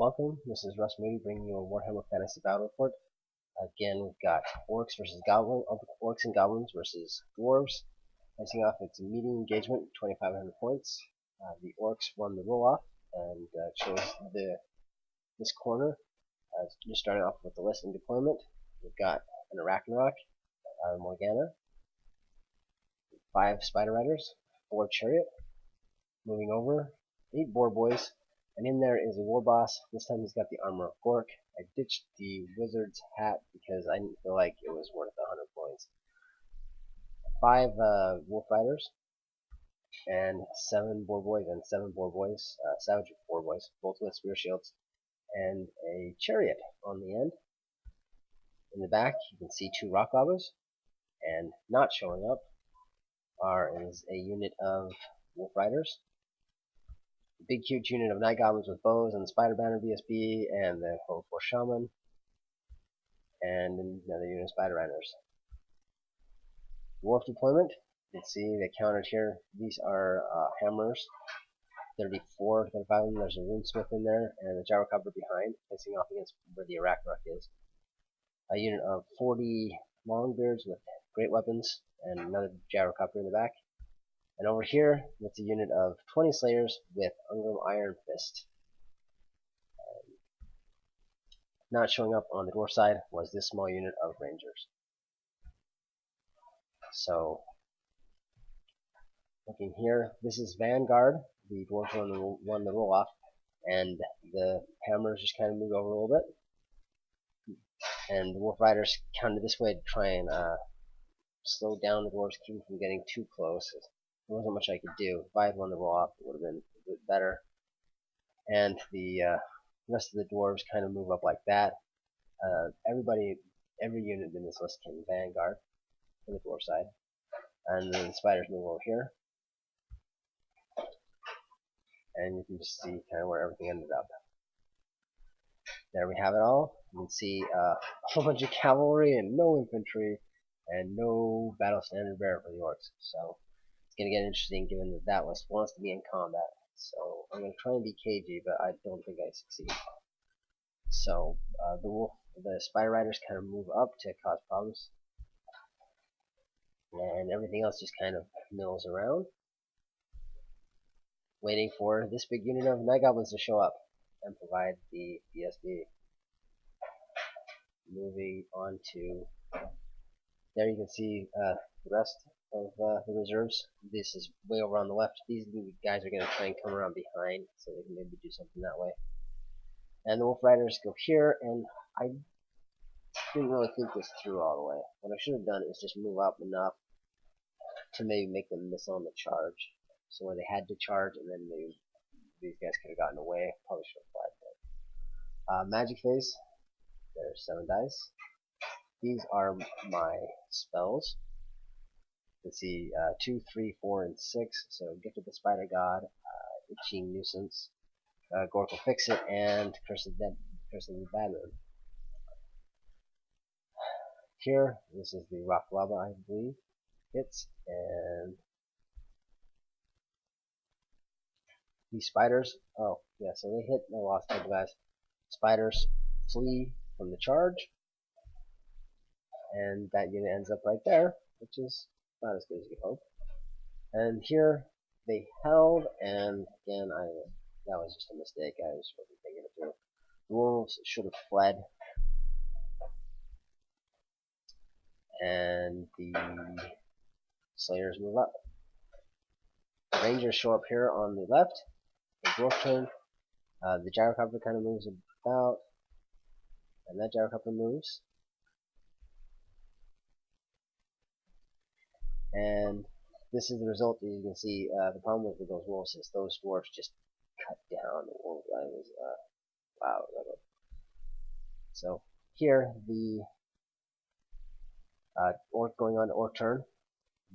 Welcome, this is Russ Moody bringing you a Warhammer Fantasy Battle Report. Again, we've got Orcs versus Goblins, Orcs and Goblins versus Dwarves. Facing off, it's a medium engagement, 2,500 points. The Orcs won the roll-off and chose this corner. Just starting off with the list and deployment, we've got an Arachnarok, Morgana, 5 Spider Riders, 4 Chariot. Moving over, 8 Boar Boys. And in there is a war boss. This time he's got the armor of Gork. I ditched the wizard's hat because I didn't feel like it was worth 100 points. 5 wolf riders and 7 boar boys and 7 boar boys, savage boar boys, both with spear shields, and a chariot on the end. In the back, you can see 2 rock goblins, and not showing up is a unit of wolf riders. Big huge unit of night goblins with bows and the spider banner BSB and the Horde 4 shaman and another unit of spider riders. Dwarf deployment, you can see they counted here. These are hammers, 34, 35 of them. There's a runesmith in there and a gyrocopter behind, facing off against where the Arachnarok is. A unit of 40 longbeards with great weapons and another gyrocopter in the back. And over here, that's a unit of 20 Slayers with Ungrim Iron Fist. Not showing up on the dwarf side was this small unit of Rangers. So, looking here, this is Vanguard. The dwarves won the roll-off, and the hammers just kind of moved over a little bit. And the wolf riders counted this way to try and slow down the dwarves, keep them from getting too close. There wasn't much I could do. If I had won the roll-off, it would have been a bit better. And the rest of the dwarves kind of move up like that. Every unit in this list can Vanguard on the dwarf side. And then the spiders move over here. And you can just see kind of where everything ended up. There we have it all. You can see a whole bunch of cavalry and no infantry and no battle standard bearer for the orcs. So it's going to get interesting given that that list wants to be in combat. So I'm going to try and be cagey, but I don't think I succeed. So the spider riders kind of move up to cause problems, and everything else just kind of mills around, waiting for this big unit of night goblins to show up and provide the BSB. Moving on to there, you can see the rest of the reserves. This is way over on the left. These guys are going to try and come around behind, so they can maybe do something that way. And the wolf riders go here, and I didn't really think this through all the way. What I should have done is just move up enough to maybe make them miss on the charge, so where they had to charge, and then maybe these guys could have gotten away. Probably should have flagged it. Magic phase. There's 7 dice. These are my spells. You can see 2, 3, 4, and 6. So Gift of the Spider God, Itching Nuisance, Gork will Fix It, and Curse of the Bad Moon. Here, this is the Rock Lava, I believe. Hits, and these spiders. Oh, yeah, so they hit, and I lost a couple guys. Spiders flee from the charge, and that unit ends up right there, which is not as good as you could hope. And here they held, and again, that was just a mistake. I was really thinking it through. The wolves should have fled, and the Slayers move up. The Rangers show up here on the left. The dwarf turn. The gyrocopter kind of moves about, and that gyrocopter moves. And this is the result. As you can see, the problem with those wolves is those dwarfs just cut down the wolves. I was wow. So here the orc going on to orc turn.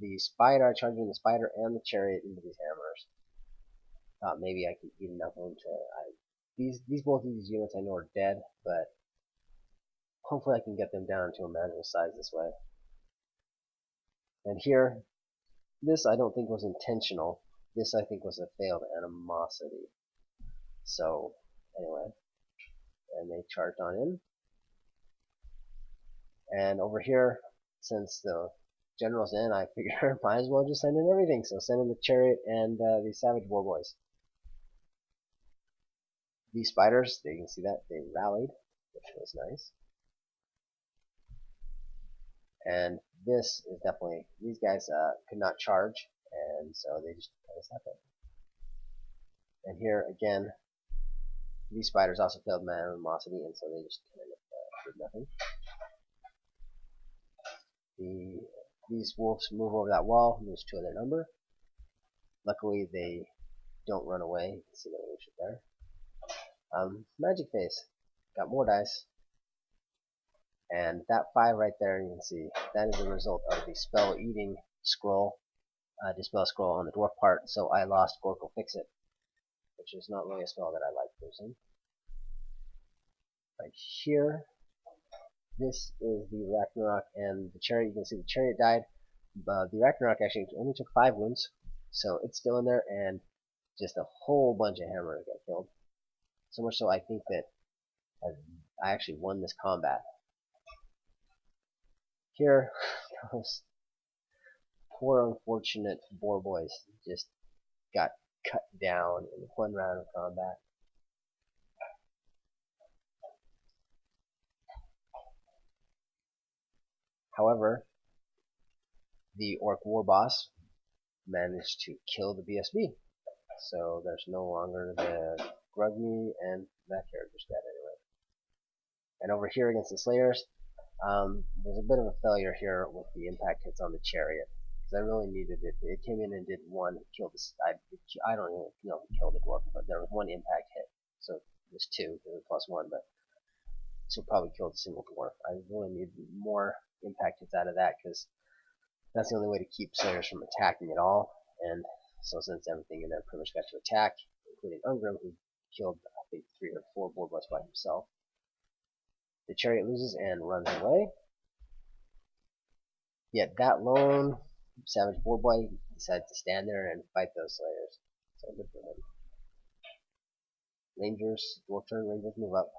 The spider charging the spider and the chariot into these hammers. Thought maybe I could get enough of them to. Both of these units I know are dead, but hopefully I can get them down to a manageable size this way. And here, this I don't think was intentional. This I think was a failed animosity. So, anyway, and they charged on in. And over here, since the general's in, I figured might as well just send in everything. So send in the chariot and these savage war boys. These spiders, you can see that they rallied, which was nice. And this is definitely, these guys could not charge, and so they just kind of sat there. And here again, these spiders also failed my animosity, and so they just kind of did nothing. These wolves move over that wall, lose 2 of their number. Luckily, they don't run away. You can see the leadership there. Magic phase. Got more dice. And that 5 right there, you can see, that is the result of the spell eating scroll, dispel scroll on the dwarf part, so I lost Gorkle Fix It, which is not really a spell that I like using. Right here, this is the Ragnarok and the chariot. You can see the chariot died. The Ragnarok actually only took 5 wounds, so it's still in there, and just a whole bunch of hammers got killed. So much so I think that I actually won this combat. Here, those poor unfortunate boar boys just got cut down in 1 round of combat. However, the orc war boss managed to kill the BSB, so there's no longer the Grugmy, and that character's dead anyway. And over here against the Slayers, there's a bit of a failure here with the impact hits on the chariot, because I really needed it. It came in and did 1, it killed the, I don't even know if it killed the dwarf, but there was 1 impact hit, so it was 2, it was +1, but so probably killed a single dwarf. I really need more impact hits out of that, because that's the only way to keep Slayers from attacking at all. And so since everything in there pretty much got to attack, including Ungrim, who killed I think 3 or 4 boar boys by himself, the chariot loses and runs away. Yet that lone savage boar boy decided to stand there and fight those Slayers. So good for him. Rangers, dwarf turn, Rangers move up.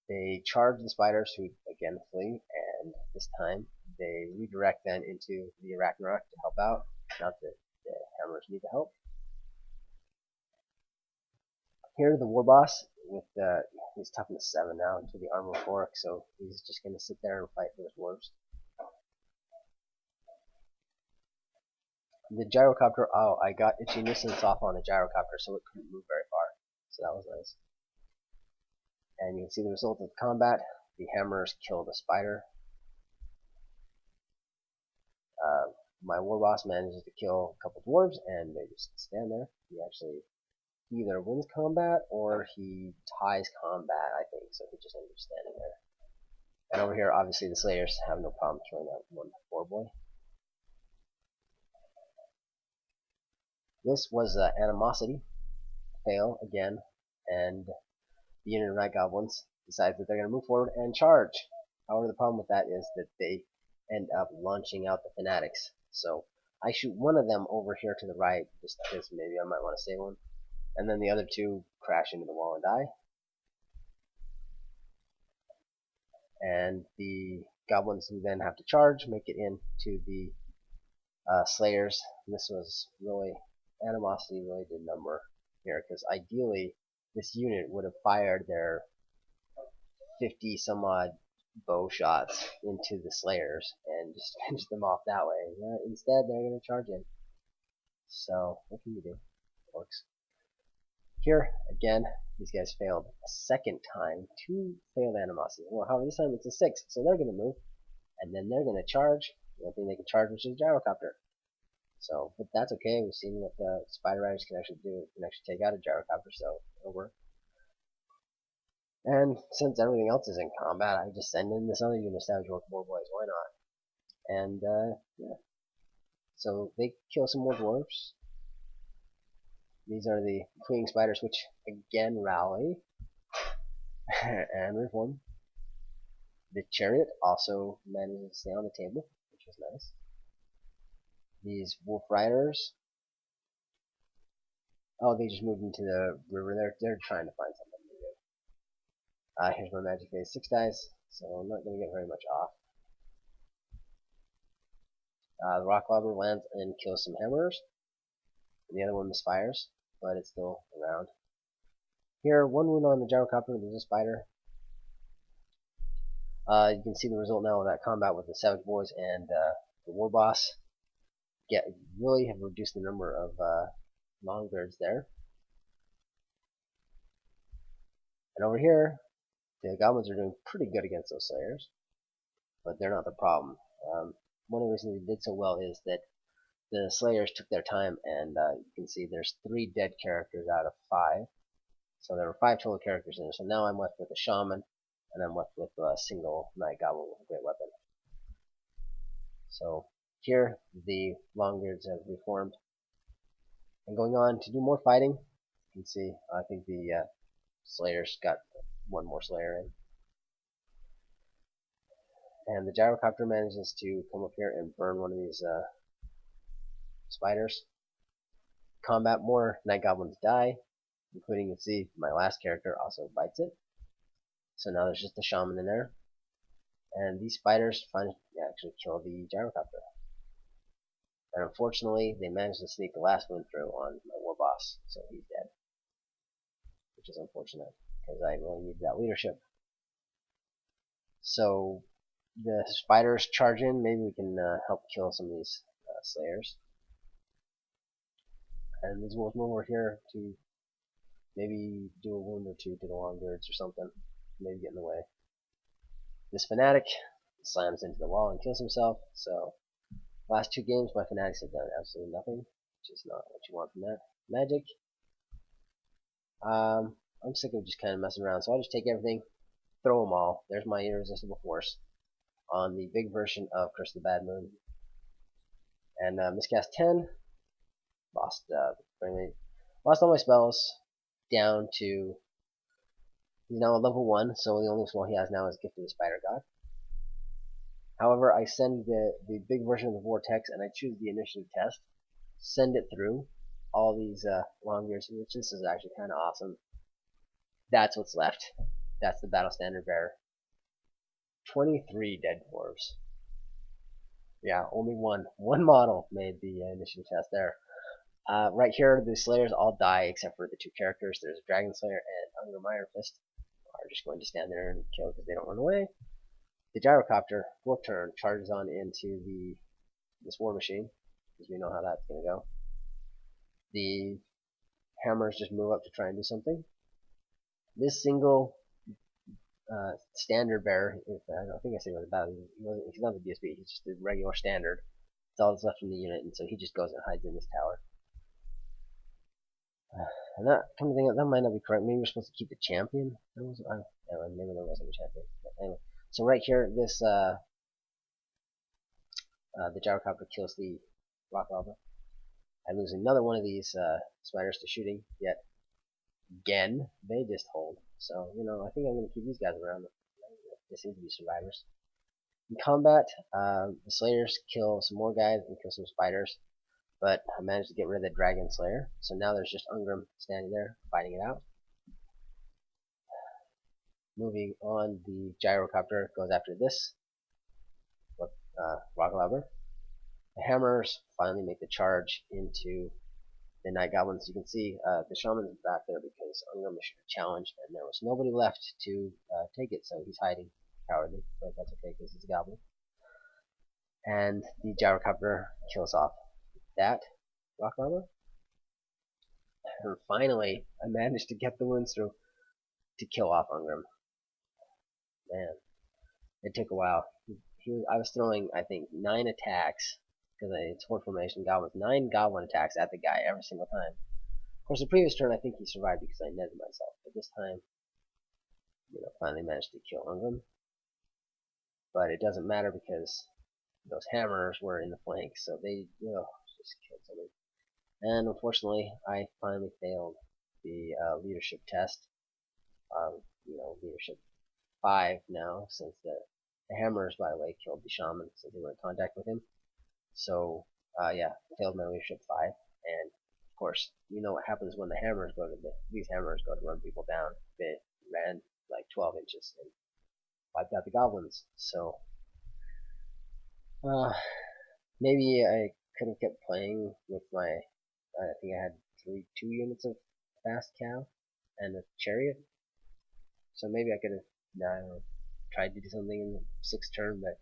They charge the spiders, who again flee, and this time they redirect then into the Ragnarok to help out. Not that the hammers need the help. Here the war boss with he's toughness 7 now into the armor of Orc, so he's just gonna sit there and fight those dwarves. The gyrocopter, oh, I got itchy nuisance off on the gyrocopter, so it couldn't move very far, so that was nice. And you can see the result of the combat. The hammers killed a spider. My war boss manages to kill a couple dwarves, and they just stand there. He actually either wins combat or he ties combat, I think, so he just ends up standing there. And over here, obviously, the Slayers have no problem killing that 1 boar boy. This was animosity fail again, and the unit of Night Goblins decides that they're going to move forward and charge. However, the problem with that is that they end up launching out the Fanatics. So I shoot one of them over here to the right, just because maybe I might want to save one, and then the other 2 crash into the wall and die. And the Goblins who then have to charge make it into the Slayers. And this was really, animosity really did number here, because ideally this unit would have fired their 50 some odd bow shots into the Slayers and just finish them off that way. Instead, they're going to charge in. So, what can you do? Orcs. Here, again, these guys failed a 2nd time. 2 failed animosity. Well, however, this time it's a 6, so they're going to move. And then they're going to charge. The only thing they can charge, which is gyrocopter. So, but that's okay. We've seen what the Spider Riders can actually do. Can actually take out a gyrocopter, so it'll work. And since everything else is in combat, I just send in this other unit of Savage Orc War Boys. Why not? And, yeah. So they kill some more dwarves. These are the fleeing spiders, which again rally and reform. The chariot also manages to stay on the table, which is nice. These wolf riders Oh, they just moved into the river. They're trying to find something to do. Here's my magic phase 6 dice, so I'm not going to get very much off. The rock lobber lands and kills some hammerers. And the other one misfires, but it's still around. Here, one wound on the gyrocopter. There's a spider. You can see the result now of that combat with the Savage Boys and the War Boss. Really have reduced the number of Longbeards there. And over here, the Goblins are doing pretty good against those Slayers, but they're not the problem. One of the reasons they did so well is that the Slayers took their time, and you can see there's 3 dead characters out of 5. So there were 5 total characters in there. So now I'm left with a Shaman, and I'm left with a single Night Goblin with a great weapon. So here, the Longbeards have reformed. And going on to do more fighting, you can see, I think the Slayers got one more Slayer in. And the Gyrocopter manages to come up here and burn one of these spiders. Combat, more Night Goblins die, including, you can see, my last character also bites it. So now there's just a Shaman in there. And these spiders finally actually kill the Gyrocopter. And unfortunately, they managed to sneak the last one through on my War Boss, so he's dead. Which is unfortunate, because I really need that leadership. So the spiders charge in. Maybe we can help kill some of these Slayers. And this wolf move over here to maybe do a wound or two to the Longbeards or something. Maybe get in the way. This Fanatic slams into the wall and kills himself. So last 2 games, my Fanatics have done absolutely nothing, which is not what you want from that. Magic. I'm sick of just kind of messing around, so I'll just take everything, throw them all. There's my Irresistible Force on the big version of Curse of the Bad Moon. And miscast 10. Lost all my spells down to. He's now a level 1, so the only spell he has now is Gift of the Spider God. However, I send the big version of the Vortex, and I choose the initiative test. Send it through all these Longbeards, which this is actually kind of awesome. That's what's left. That's the Battle Standard Bearer. 23 dead dwarves. Yeah, only one model made the initiative test there. Right here, the Slayers all die except for the 2 characters. There's Dragon Slayer and Unger Iron Fist are just going to stand there and kill because they don't run away. The Gyrocopter, 4th turn, charges on into this War Machine, because we know how that's going to go. The Hammers just move up to try and do something. This single Standard Bearer, I think I say what about him. He's not the DSB, he's just a regular standard. It's all that's left from the unit, and so he just goes and hides in this tower. And that, come to think of it, that might not be correct. Maybe we're supposed to keep the champion. Maybe there wasn't a champion. But anyway, so right here, this the Gyrocopter kills the rock lava. I lose another one of these spiders to shooting. Yet again, they just hold. So I think I'm going to keep these guys around. They seem to be survivors. In combat, the Slayers kill some more guys and kill some spiders. But I managed to get rid of the Dragon Slayer, so now there's just Ungrim standing there, fighting it out. Moving on, the Gyrocopter goes after this Rock Lobber. The Hammers finally make the charge into the Night Goblins. You can see the Shaman's back there because Ungrim was challenged, and there was nobody left to take it, so he's hiding, cowardly, but that's okay because he's a Goblin. And the Gyrocopter kills off that rock lava. And finally, I managed to get the wounds through to kill off Ungrim. Man, it took a while. I was throwing, I think, 9 attacks, because it's Horde Formation Goblins, 9 Goblin attacks at the guy every single time. Of course, the previous turn I think he survived because I netted myself, but this time, finally managed to kill Ungrim. But it doesn't matter because those Hammers were in the flank, so they just killed somebody. And unfortunately, I finally failed the leadership test. Leadership 5 now, since the Hammers, by the way, killed the Shaman since they were in contact with him. So, yeah, failed my leadership 5. And, of course, you know what happens when these hammers go to run people down. They ran like 12 inches and wiped out the goblins. So maybe I could have kept playing with my. I think I had 2 units of fast cow and a chariot. So maybe I could have tried to do something in the 6th turn, but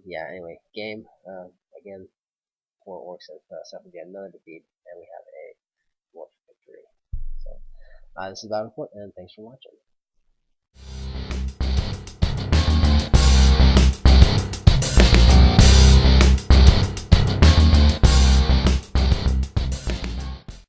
yeah. Anyway, game again. 4 orcs have suffered yet another defeat, and we have a dwarf victory. So this is Batrep, and thanks for watching.